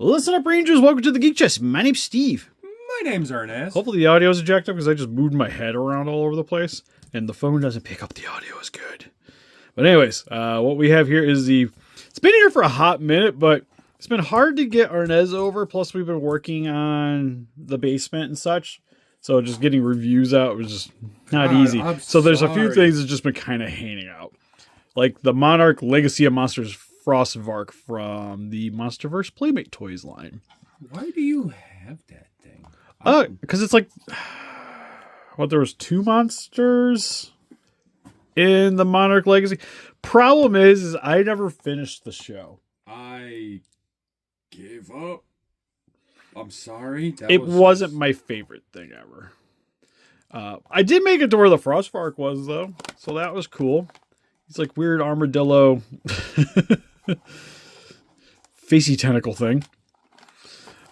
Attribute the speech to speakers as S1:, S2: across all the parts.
S1: Listen up, Rangers. Welcome to the Geek Chest. My name's Steve.
S2: My name's Arnes.
S1: Hopefully the audio is jacked up because I just moved my head around all over the place and the phone doesn't pick up the audio as good. But anyways, what we have here is it's been here for a hot minute, but it's been hard to get Arnes over. Plus we've been working on the basement and such. So just getting reviews out was just not easy. So there's a few things that's just been kind of hanging out. Like the Monarch Legacy of Monsters Frost Vark from the Monsterverse Playmate Toys line.
S2: Why do you have that thing?
S1: Because it's like, there was 2 monsters in the Monarch Legacy. Problem is I never finished the show.
S2: I gave up. I'm sorry.
S1: It wasn't my favorite thing ever. I did make it to where the Frost Vark was, though. So that was cool. He's like weird armadillo facey tentacle thing.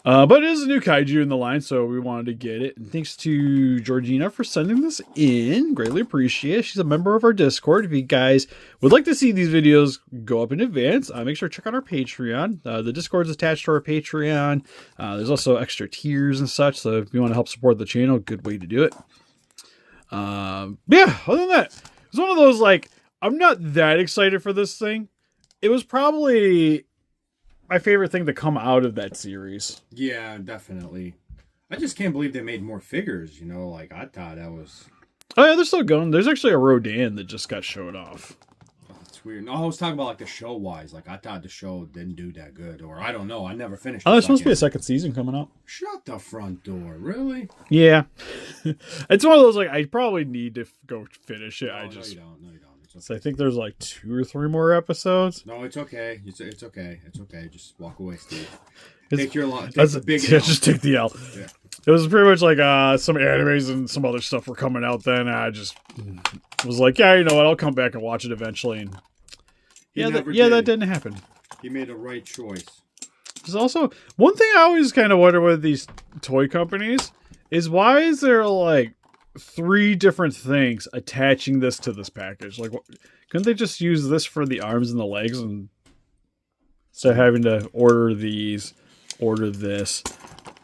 S1: But it is a new kaiju in the line, so we wanted to get it. And thanks to Georgina for sending this in. Greatly appreciate it. She's a member of our Discord. If you guys would like to see these videos go up in advance, make sure to check out our Patreon. The Discord's attached to our Patreon. There's also extra tiers and such, so if you want to help support the channel, good way to do it. Yeah, other than that, it's one of those, like, I'm not that excited for this thing. It was probably my favorite thing to come out of that series.
S2: Yeah, definitely. I just can't believe they made more figures, like I thought that was...
S1: Oh yeah, they're still going. There's actually a Rodan that just got showed off.
S2: Oh, that's weird. No, I was talking about like the show-wise. Like I thought the show didn't do that good, or I don't know. I never finished.
S1: Oh, there's supposed to be a second season coming up.
S2: Shut the front door. Really?
S1: Yeah. It's one of those, like, I probably need to go finish it.
S2: No,
S1: No,
S2: you don't. Okay.
S1: So I think there's like 2 or 3 more episodes.
S2: No, it's okay. It's okay. It's okay. Just walk away, Steve. Take your lunch.
S1: That's a big L. Just take the L. Yeah. It was pretty much like some animes and some other stuff were coming out then. I just was like, yeah, you know what? I'll come back and watch it eventually. And that didn't happen.
S2: He made a right choice.
S1: There's also one thing I always kind of wonder with these toy companies is why is there like 3 different things attaching this to this package? Like, couldn't they just use this for the arms and the legs and instead of having to order these, order this?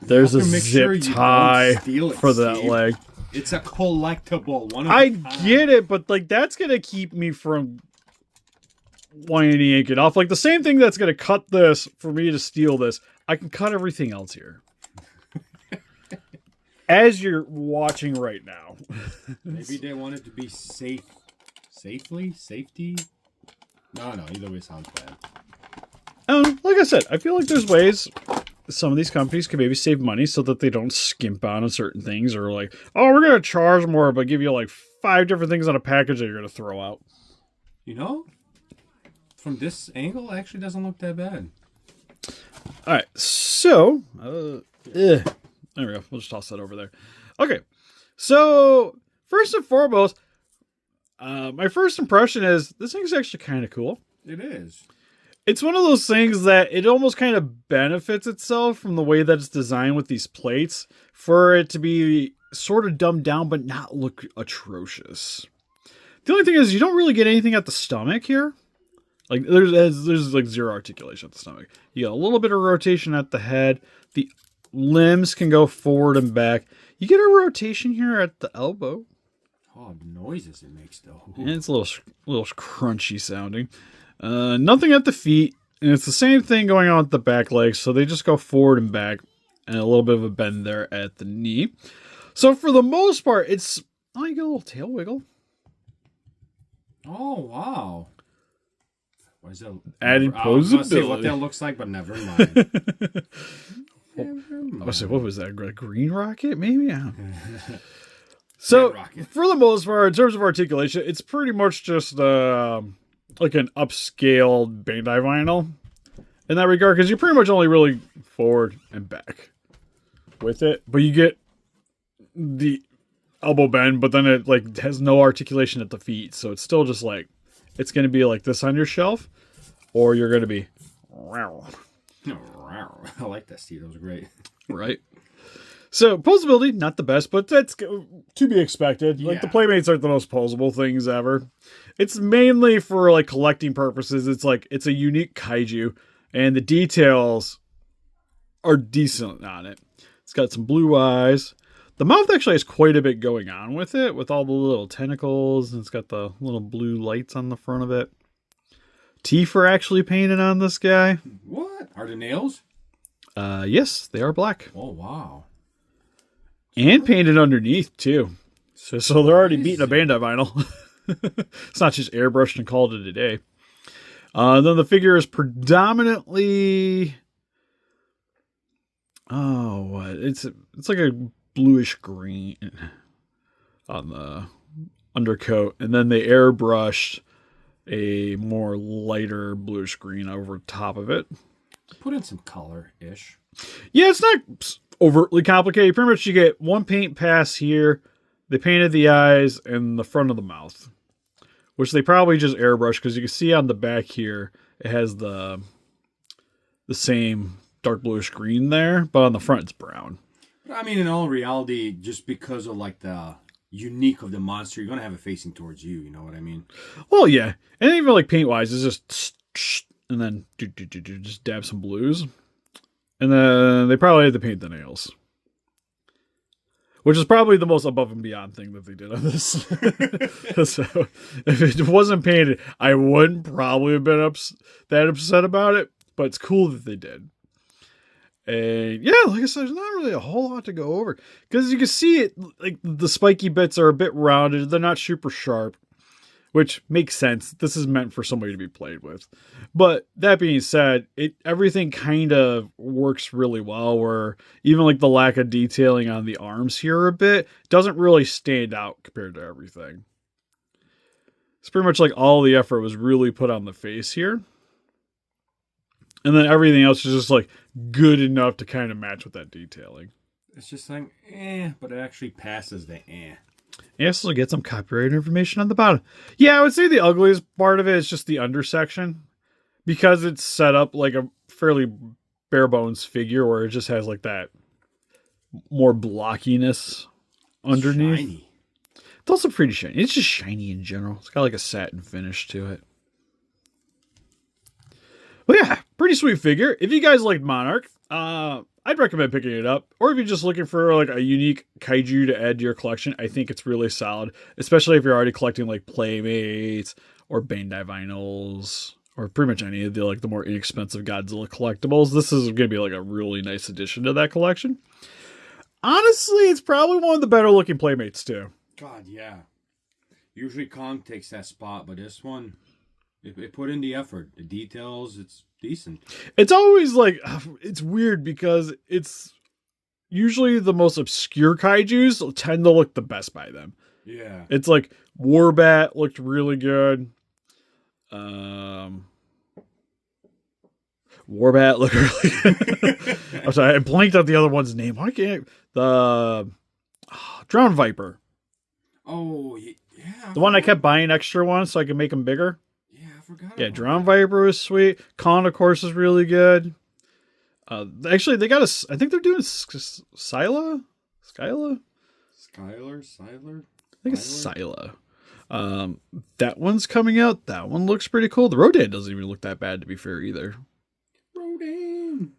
S1: There's a zip tie for that leg.
S2: It's a collectible.
S1: I get it, but like that's gonna keep me from wanting to yank it off. Like the same thing that's gonna cut this for me to steal this. I can cut everything else here. As you're watching right now.
S2: Maybe they want it to be safe. Safety? No, either way sounds bad.
S1: Like I said, I feel like there's ways some of these companies can maybe save money so that they don't skimp out on certain things, or like, oh, we're going to charge more, but give you like 5 different things on a package that you're going to throw out.
S2: From this angle, it actually doesn't look that bad.
S1: All right, so, there we go. We'll just toss that over there. Okay, so first and foremost, my first impression is this thing's actually kind of cool.
S2: It is.
S1: It's one of those things that it almost kind of benefits itself from the way that it's designed with these plates for it to be sort of dumbed down but not look atrocious. The only thing is you don't really get anything at the stomach here. Like there's like 0 articulation at the stomach. You get a little bit of rotation at the head. The limbs can go forward and back. You get a rotation here at the elbow.
S2: Oh, the noises it makes though.
S1: And it's a little crunchy sounding. Nothing at the feet, and it's the same thing going on with the back legs, so they just go forward and back, and a little bit of a bend there at the knee. So for the most part, you get a little tail wiggle.
S2: Oh, wow. What is that?
S1: Added
S2: posability. I was going to say what that looks like, but never mind.
S1: What was that? A green rocket, maybe? So, for the most part, in terms of articulation, it's pretty much just like an upscaled Bandai vinyl in that regard, because you're pretty much only really forward and back with it, but you get the elbow bend, but then it like has no articulation at the feet, so it's still just like it's going to be like this on your shelf, or you're going to be
S2: I like that, Steve. That was great.
S1: Right. So, posability, not the best, but that's to be expected. Like, the Playmates aren't the most posable things ever. It's mainly for, like, collecting purposes. It's like, it's a unique kaiju, and the details are decent on it. It's got some blue eyes. The mouth actually has quite a bit going on with it, with all the little tentacles, and it's got the little blue lights on the front of it. Teeth are actually painted on this guy.
S2: What? Are the nails?
S1: Yes, they are black.
S2: Oh, wow.
S1: And painted underneath, too. So they're already beating a Bandai vinyl. It's not just airbrushed and called it a day. Then the figure is predominantly... Oh, what? It's like a bluish green on the undercoat. And then they airbrushed a more lighter bluish green over top of it.
S2: Put in some color-ish.
S1: Yeah, it's not overtly complicated. Pretty much you get one paint pass here. They painted the eyes and the front of the mouth, which they probably just airbrushed because you can see on the back here, it has the same dark bluish green there, but on the front it's brown.
S2: I mean, in all reality, just because of like the unique of the monster, you're going to have it facing towards you. You know what I mean?
S1: Well, yeah. And even like paint-wise, it's just... And then just dab some blues. And then they probably had to paint the nails. Which is probably the most above and beyond thing that they did on this. So, if it wasn't painted, I wouldn't probably have been that upset about it. But it's cool that they did. And yeah, like I said, there's not really a whole lot to go over. Because you can see it, like the spiky bits are a bit rounded. They're not super sharp. Which makes sense. This is meant for somebody to be played with. But that being said, everything kind of works really well, where even like the lack of detailing on the arms here a bit doesn't really stand out compared to everything. It's pretty much like all the effort was really put on the face here. And then everything else is just like good enough to kind of match with that detailing.
S2: It's just like, but it actually passes the
S1: You also get some copyright information on the bottom. Yeah, I would say the ugliest part of it is just the undersection. Because it's set up like a fairly bare bones figure where it just has like that more blockiness underneath.
S2: Shiny.
S1: It's also pretty shiny. It's just shiny in general. It's got like a satin finish to it. But yeah, pretty sweet figure. If you guys liked Monarch, I'd recommend picking it up. Or if you're just looking for like a unique kaiju to add to your collection, I think it's really solid. Especially if you're already collecting like Playmates or Bandai vinyls or pretty much any of the more inexpensive Godzilla collectibles. This is going to be like a really nice addition to that collection. Honestly, it's probably one of the better looking Playmates too.
S2: God, yeah. Usually Kong takes that spot, but this one, it put in the effort. The details, it's decent.
S1: It's always like, it's weird because it's usually the most obscure kaijus tend to look the best by them.
S2: Yeah.
S1: It's like Warbat looked really good. Warbat looked really good. I'm sorry, I blanked out the other one's name. Why can't the Drowned Viper?
S2: Oh, yeah.
S1: The one I kept buying extra ones so I could make them bigger.
S2: Yeah, I forgot.
S1: Yeah, Drowned Viper was sweet. Khan, of course, is really good. Actually, they got I think they're doing Scylla?
S2: Skylar?
S1: I think it's Scylla. That one's coming out. That one looks pretty cool. The Rodan doesn't even look that bad, to be fair, either.
S2: Rodan.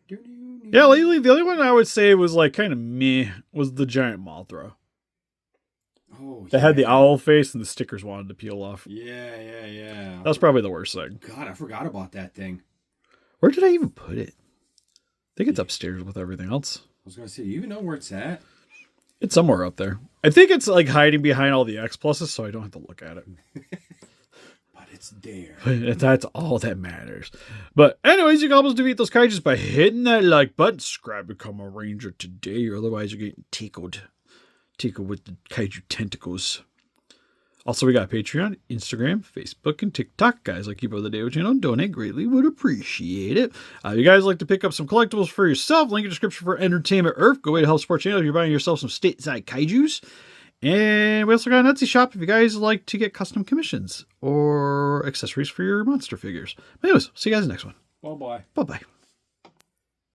S1: Yeah, lately, the only one I would say was like kind of meh was the giant Mothra.
S2: Oh,
S1: They had the owl face and the stickers wanted to peel off.
S2: Yeah.
S1: That was probably the worst thing.
S2: God, I forgot about that thing.
S1: Where did I even put it? I think it's upstairs with everything else.
S2: I was going to say, do you even know where it's at?
S1: It's somewhere up there. I think it's like hiding behind all the X pluses, so I don't have to look at it.
S2: But it's there.
S1: That's all that matters. But anyways, you can almost defeat those kaijus by hitting that like button. Subscribe, become a ranger today, or otherwise you're getting tickled. Tickled with the kaiju tentacles. Also, we got Patreon, Instagram, Facebook, and TikTok. Guys, like keep up the day with channel. Donate greatly. Would appreciate it. You guys like to pick up some collectibles for yourself. Link in the description for Entertainment Earth. Go away to help support channel if you're buying yourself some stateside kaijus. And we also got an Etsy shop if you guys like to get custom commissions or accessories for your monster figures. But anyways, see you guys next one.
S2: Bye-bye.
S1: Bye-bye.